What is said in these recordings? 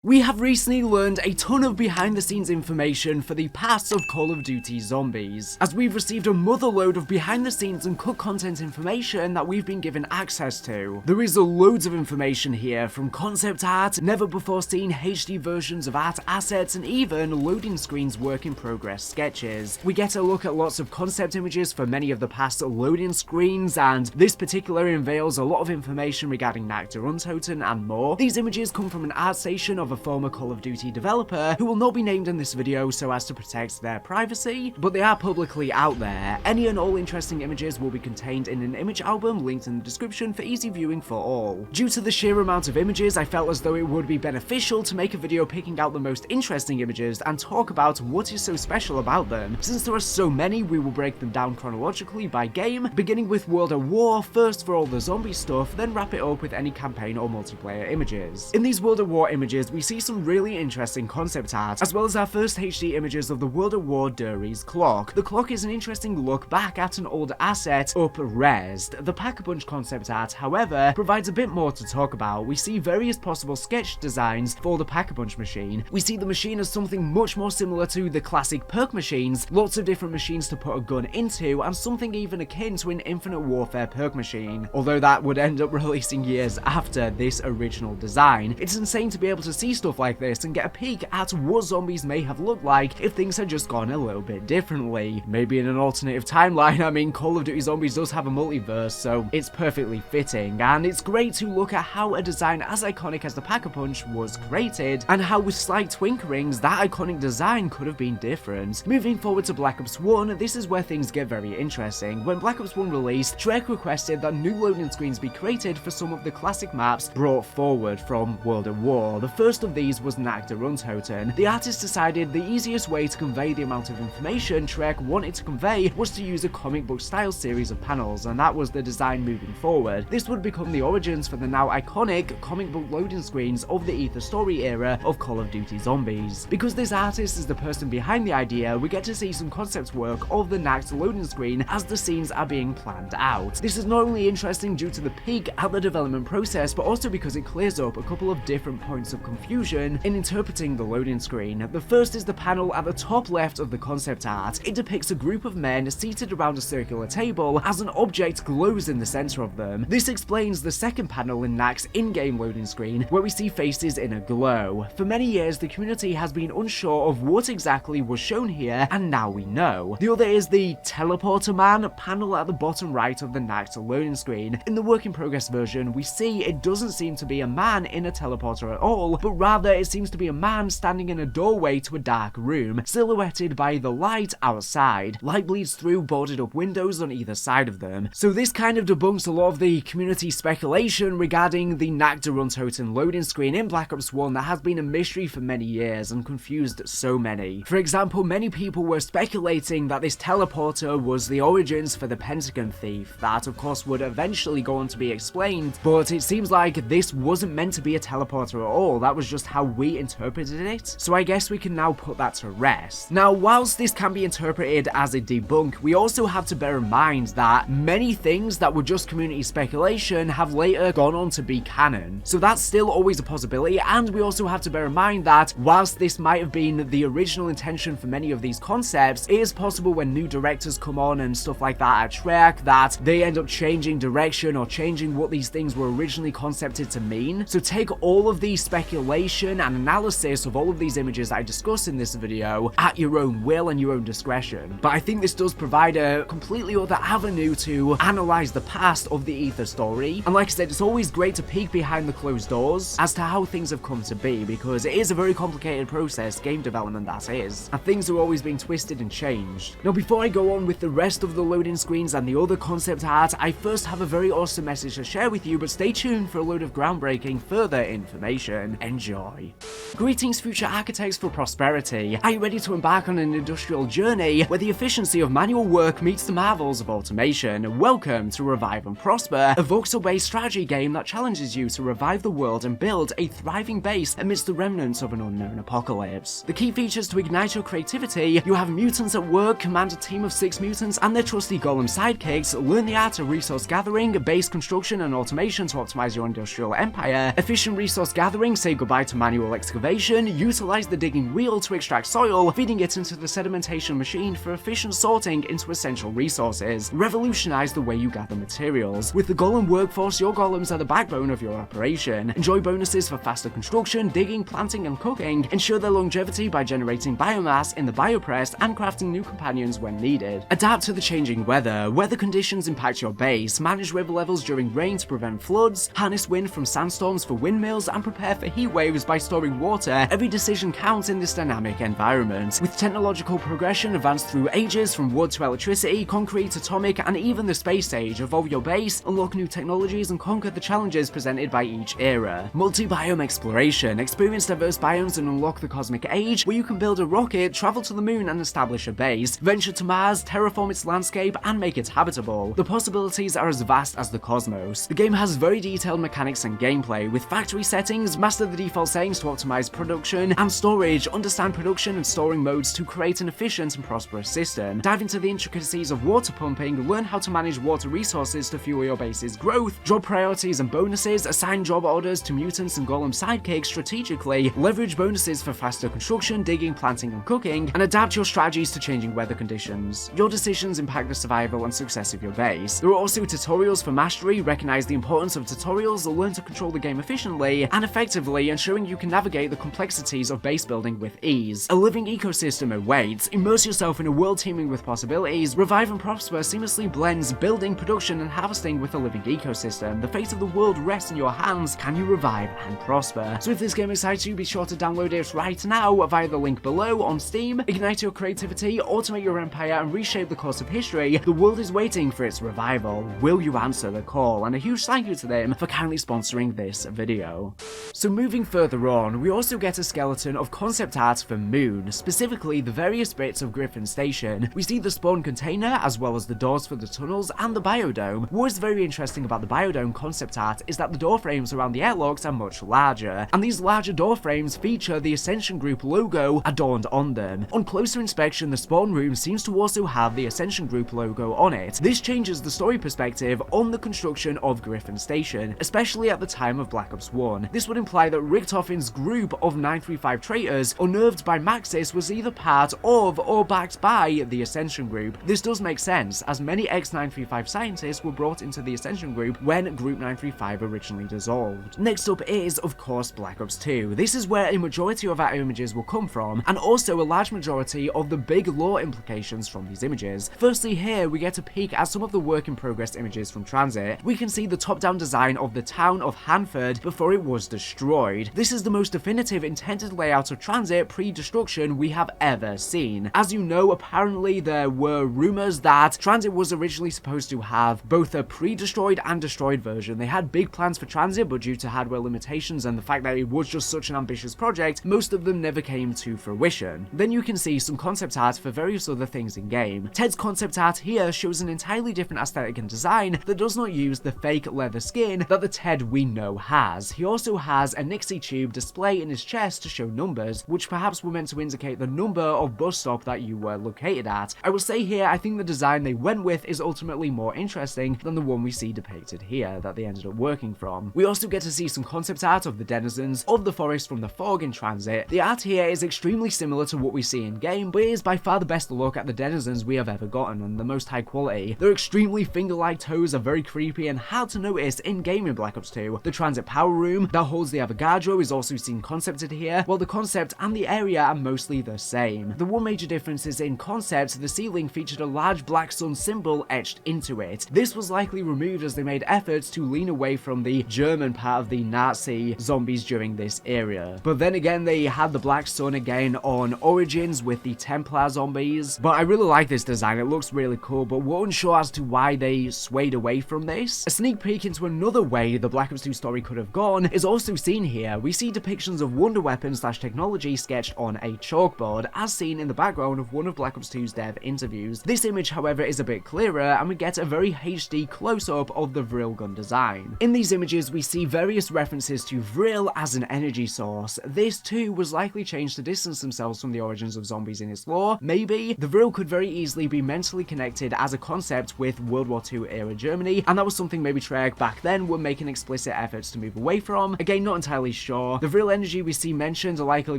We have recently learned a ton of behind the scenes information for the past of Call of Duty Zombies, as we've received a motherload of behind the scenes and cut content information that we've been given access to. There is loads of information here, from concept art, never before seen HD versions of art assets, and even loading screens work in progress sketches. We get a look at lots of concept images for many of the past loading screens, and this particular unveils a lot of information regarding Nacht Der Untoten and more. These images come from an art station of a former Call of Duty developer who will not be named in this video so as to protect their privacy, but they are publicly out there. Any and all interesting images will be contained in an image album linked in the description for easy viewing for all. Due to the sheer amount of images, I felt as though it would be beneficial to make a video picking out the most interesting images and talk about what is so special about them. Since there are so many, we will break them down chronologically by game, beginning with World at War first for all the zombie stuff, then wrap it up with any campaign or multiplayer images. In these World at War images, we see some really interesting concept art, as well as our first HD images of the World at War Dury's clock. The clock is an interesting look back at an old asset up-resed. The Pack-a-Punch concept art, however, provides a bit more to talk about. We see various possible sketch designs for the Pack-a-Punch machine. We see the machine as something much more similar to the classic perk machines, lots of different machines to put a gun into, and something even akin to an Infinite Warfare perk machine, although that would end up releasing years after this original design. It's insane to be able to see stuff like this and get a peek at what zombies may have looked like if things had just gone a little bit differently. Maybe in an alternative timeline. I mean, Call of Duty Zombies does have a multiverse, so it's perfectly fitting, and it's great to look at how a design as iconic as the Pack-a-Punch was created, and how with slight twinkerings that iconic design could have been different. Moving forward to Black Ops 1, this is where things get very interesting. When Black Ops 1 released, Treyarch requested that new loading screens be created for some of the classic maps brought forward from World at War. The first of these was Nacht Der Untoten. The artist decided the easiest way to convey the amount of information Treyarch wanted to convey was to use a comic book style series of panels, and that was the design moving forward. This would become the origins for the now iconic comic book loading screens of the Ether story era of Call of Duty Zombies. Because this artist is the person behind the idea, we get to see some concept work of the Nacht loading screen as the scenes are being planned out. This is not only interesting due to the peek at the development process, but also because it clears up a couple of different points of confusion in interpreting the loading screen. The first is the panel at the top left of the concept art. It depicts a group of men seated around a circular table as an object glows in the center of them. This explains the second panel in Nacht's in-game loading screen, where we see faces in a glow. For many years, the community has been unsure of what exactly was shown here, and now we know. The other is the Teleporter Man panel at the bottom right of the Nacht loading screen. In the work in progress version, we see it doesn't seem to be a man in a teleporter at all, but rather it seems to be a man standing in a doorway to a dark room, silhouetted by the light outside. Light bleeds through boarded up windows on either side of them. So this kind of debunks a lot of the community speculation regarding the Nacht Der Untoten loading screen in Black Ops 1 that has been a mystery for many years and confused so many. For example, many people were speculating that this teleporter was the origins for the Pentagon thief. That of course would eventually go on to be explained, but it seems like this wasn't meant to be a teleporter at all. That was just how we interpreted it, so I guess we can now put that to rest. Now, whilst this can be interpreted as a debunk, we also have to bear in mind that many things that were just community speculation have later gone on to be canon, so that's still always a possibility. And we also have to bear in mind that whilst this might have been the original intention for many of these concepts, it is possible when new directors come on and stuff like that at Treyarch that they end up changing direction or changing what these things were originally concepted to mean. So take all of these speculation and analysis of all of these images I discuss in this video at your own will and your own discretion. But I think this does provide a completely other avenue to analyze the past of the Ether story. And like I said, it's always great to peek behind the closed doors as to how things have come to be, because it is a very complicated process, game development that is, and things are always being twisted and changed. Now, before I go on with the rest of the loading screens and the other concept art, I first have a very awesome message to share with you, but stay tuned for a load of groundbreaking further information. Enjoy. Greetings, future architects for prosperity. Are you ready to embark on an industrial journey where the efficiency of manual work meets the marvels of automation? Welcome to Revive and Prosper, a voxel-based strategy game that challenges you to revive the world and build a thriving base amidst the remnants of an unknown apocalypse. The key features to ignite your creativity: you have mutants at work, command a team of 6 mutants and their trusty golem sidekicks, learn the art of resource gathering, base construction and automation to optimize your industrial empire, efficient resource gathering, say goodbye by to manual excavation, utilize the digging wheel to extract soil, feeding it into the sedimentation machine for efficient sorting into essential resources, revolutionize the way you gather materials. With the golem workforce, your golems are the backbone of your operation. Enjoy bonuses for faster construction, digging, planting, and cooking. Ensure their longevity by generating biomass in the biopress and crafting new companions when needed. Adapt to the changing weather. Weather conditions impact your base. Manage river levels during rain to prevent floods. Harness wind from sandstorms for windmills and prepare for heat waves by storing water. Every decision counts in this dynamic environment. With technological progression advanced through ages from wood to electricity, concrete, atomic, and even the space age, evolve your base, unlock new technologies, and conquer the challenges presented by each era. Multi-biome exploration. Experience diverse biomes and unlock the cosmic age, where you can build a rocket, travel to the moon and establish a base, venture to Mars, terraform its landscape, and make it habitable. The possibilities are as vast as the cosmos. The game has very detailed mechanics and gameplay, with factory settings, master the default settings to optimize production and storage, understand production and storing modes to create an efficient and prosperous system, dive into the intricacies of water pumping, learn how to manage water resources to fuel your base's growth, job priorities and bonuses, assign job orders to mutants and golem sidekicks strategically, leverage bonuses for faster construction, digging, planting, and cooking, and adapt your strategies to changing weather conditions. Your decisions impact the survival and success of your base. There are also tutorials for mastery. Recognize the importance of tutorials, learn to control the game efficiently and effectively, ensuring you can navigate the complexities of base building with ease. A living ecosystem awaits. Immerse yourself in a world teeming with possibilities. Revive and Prosper seamlessly blends building, production, and harvesting with a living ecosystem. The fate of the world rests in your hands. Can you revive and prosper? So if this game excites you, be sure to download it right now via the link below on Steam. Ignite your creativity, automate your empire, and reshape the course of history. The world is waiting for its revival. Will you answer the call? And a huge thank you to them for kindly sponsoring this video. So moving further on, we also get a skeleton of concept art for Moon, specifically the various bits of Griffin Station. We see the spawn container, as well as the doors for the tunnels and the biodome. What is very interesting about the biodome concept art is that the door frames around the airlocks are much larger, and these larger door frames feature the Ascension Group logo adorned on them. On closer inspection, the spawn room seems to also have the Ascension Group logo on it. This changes the story perspective on the construction of Griffin Station, especially at the time of Black Ops 1. This would imply that Richtofen's group of 935 traitors, unnerved by Maxis, was either part of or backed by the Ascension Group. This does make sense, as many ex-935 scientists were brought into the Ascension Group when Group 935 originally dissolved. Next up is, of course, Black Ops 2. This is where a majority of our images will come from, and also a large majority of the big lore implications from these images. Firstly, here we get a peek at some of the work-in-progress images from TranZit. We can see the top-down design of the town of Hanford before it was destroyed. This is the most definitive intended layout of TranZit pre-destruction we have ever seen. As you know, apparently there were rumors that TranZit was originally supposed to have both a pre-destroyed and destroyed version. They had big plans for TranZit, but due to hardware limitations and the fact that it was just such an ambitious project, most of them never came to fruition. Then you can see some concept art for various other things in game. T.E.D.'s concept art here shows an entirely different aesthetic and design that does not use the fake leather skin that the T.E.D. we know has. He also has a Nixie tube display in his chest to show numbers, which perhaps were meant to indicate the number of bus stop that you were located at. I will say here, I think the design they went with is ultimately more interesting than the one we see depicted here that they ended up working from. We also get to see some concept art of the denizens of the forest from the fog in TranZit. The art here is extremely similar to what we see in game, but it is by far the best look at the denizens we have ever gotten and the most high quality. Their extremely finger-like toes are very creepy and hard to notice in game in Black Ops 2. The TranZit power room that holds the Avogadro is also seen concepted here, while the concept and the area are mostly the same. The one major difference is in concept, the ceiling featured a large black sun symbol etched into it. This was likely removed as they made efforts to lean away from the German part of the Nazi zombies during this era. But then again, they had the black sun again on Origins with the Templar zombies. But I really like this design, it looks really cool, but we're unsure as to why they swayed away from this. A sneak peek into another way the Black Ops 2 story could have gone is also seen here. We see depictions of wonder weapons / technology sketched on a chalkboard, as seen in the background of one of Black Ops 2's dev interviews. This image, however, is a bit clearer, and we get a very HD close-up of the Vril gun design. In these images, we see various references to Vril as an energy source. This too was likely changed to distance themselves from the origins of zombies in its lore. Maybe the Vril could very easily be mentally connected as a concept with World War II era Germany, and that was something maybe Treyarch back then were making explicit efforts to move away from. Again, not entirely sure. The vril energy we see mentioned likely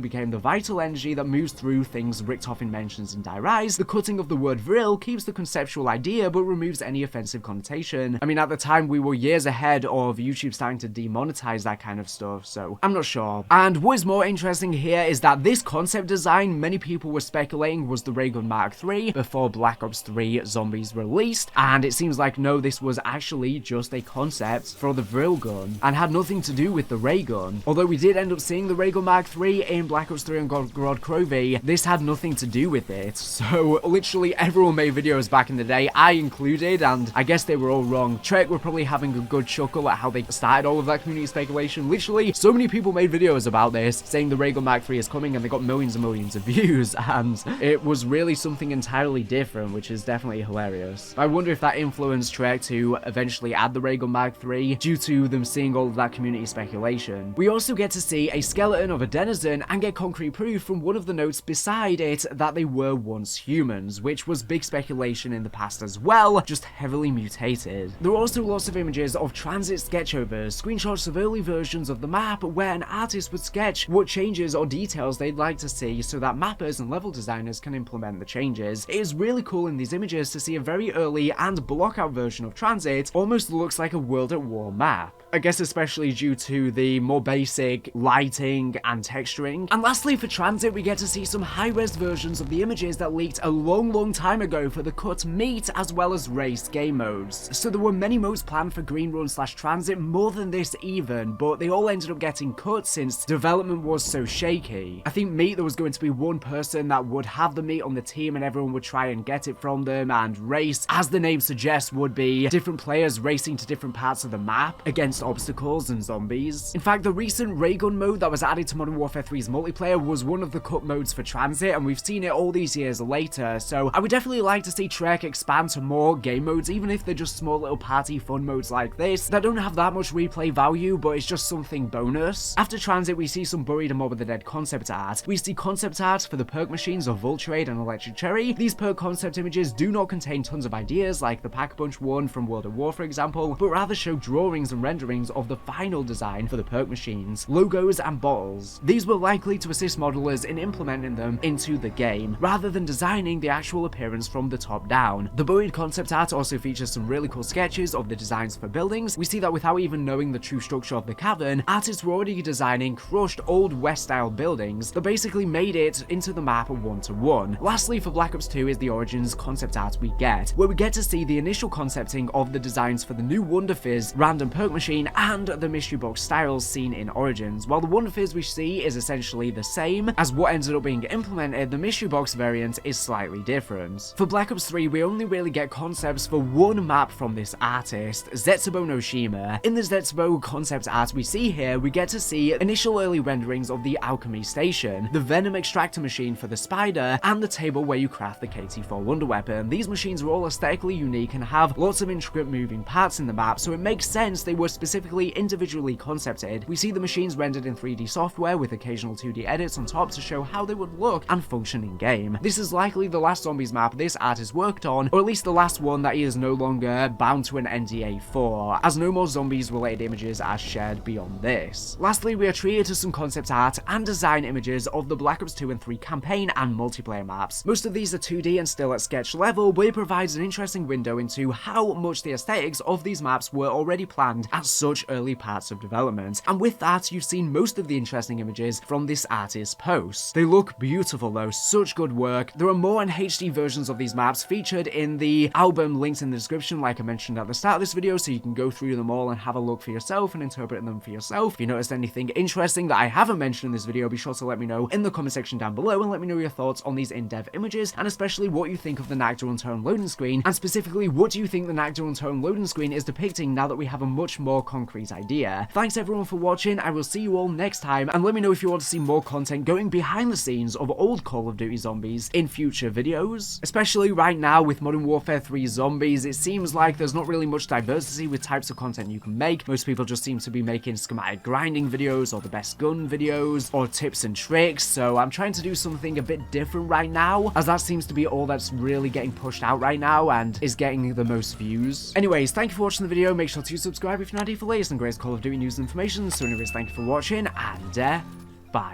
became the vital energy that moves through things ripped off in mentions in Die Rise. The cutting of the word vril keeps the conceptual idea but removes any offensive connotation. I mean, at the time we were years ahead of YouTube starting to demonetize that kind of stuff, so I'm not sure. And what is more interesting here is that this concept design, many people were speculating was the Raygun Mark III before Black Ops 3 Zombies released, and it seems like no, this was actually just a concept for the vril gun and had nothing to do with the ray gun. Although we did end up seeing the Raygun Mark III in Black Ops 3 and God Crovey, this had nothing to do with it. So literally everyone made videos back in the day, I included, and I guess they were all wrong. Trek were probably having a good chuckle at how they started all of that community speculation. Literally, so many people made videos about this, saying the Raygun Mark III is coming, and they got millions and millions of views, and it was really something entirely different, which is definitely hilarious. I wonder if that influenced Trek to eventually add the Raygun Mark III due to them seeing all of that community speculation. We also get to see a skeleton of a denizen and get concrete proof from one of the notes beside it that they were once humans, which was big speculation in the past as well, just heavily mutated. There were also lots of images of TranZit sketchovers, screenshots of early versions of the map where an artist would sketch what changes or details they'd like to see so that mappers and level designers can implement the changes. It is really cool in these images to see a very early and blockout version of TranZit almost looks like a World at War map. I guess especially due to the more basic lighting and texturing. And lastly, for TranZit, we get to see some high-res versions of the images that leaked a long time ago for the cut meat as well as race game modes. So there were many modes planned for Green Run / TranZit, more than this even, but they all ended up getting cut since development was so shaky. I think meat, there was going to be one person that would have the meat on the team and everyone would try and get it from them, and race, as the name suggests, would be different players racing to different parts of the map against obstacles and zombies. In fact, the recent Raygun mode that was added to Modern Warfare 3's multiplayer was one of the cut modes for TranZit, and we've seen it all these years later, so I would definitely like to see Trek expand to more game modes, even if they're just small little party fun modes like this that don't have that much replay value, but it's just something bonus. After TranZit, we see some Buried and Mob of the Dead concept art. We see concept art for the perk machines of Vulturade and Electric Cherry. These perk concept images do not contain tons of ideas like the Pack-a-Punch one from World at War, for example, but rather show drawings and renderings of the final design for the perk machines, logos and bottles. These were likely to assist modelers in implementing them into the game, rather than designing the actual appearance from the top down. The Buried concept art also features some really cool sketches of the designs for buildings. We see that without even knowing the true structure of the cavern, artists were already designing crushed old West style buildings that basically made it into the map 1-to-1. Lastly, for Black Ops 2 is the Origins concept art we get, where we get to see the initial concepting of the designs for the new Wonder Fizz, random perk machine, and the mystery box styles seen in Origins. While the Wonder Fizz we see is essentially the same as what ended up being implemented, the mystery box variant is slightly different. For Black Ops 3, we only really get concepts for one map from this artist, Zetsubo no Shima. In the Zetsubo concept art we see here, we get to see initial early renderings of the alchemy station, the venom extractor machine for the spider, and the table where you craft the KT-4 wonder weapon. These machines are all aesthetically unique and have lots of intricate moving parts in the map, so it makes sense they were specifically individually concepted. We see the machines rendered in 3D software with occasional 2D edits on top to show how they would look and function in game. This is likely the last Zombies map this artist worked on, or at least the last one that he is no longer bound to an NDA for, as no more zombies related images are shared beyond this. Lastly, we are treated to some concept art and design images of the Black Ops 2 and 3 campaign and multiplayer maps. Most of these are 2D and still at sketch level, but it provides an interesting window into how much the aesthetics of these maps were already planned at such early parts of development. And with that, you've seen most of the interesting images from this artist's posts. They look beautiful though, such good work. There are more and HD versions of these maps featured in the album linked in the description, like I mentioned at the start of this video, so you can go through them all and have a look for yourself and interpret them for yourself. If you noticed anything interesting that I haven't mentioned in this video, be sure to let me know in the comment section down below, and let me know your thoughts on these in-depth images, and especially what you think of the Nacht Der Untoten loading screen, and specifically what do you think the Nacht Der Untoten loading screen is depicting now that we have a much more concrete idea. Thanks everyone for watching, I will see you all next time, and let me know if you want to see more content going behind the scenes of old Call of Duty Zombies in future videos. Especially right now with Modern Warfare 3 Zombies, it seems like there's not really much diversity with types of content you can make. Most people just seem to be making schematic grinding videos, or the best gun videos, or tips and tricks, so I'm trying to do something a bit different right now, as that seems to be all that's really getting pushed out right now and is getting the most views. Anyways, thank you for watching the video, make sure to subscribe if you're not here for latest and greatest Call of Duty news and information, so thank you for watching, and bye.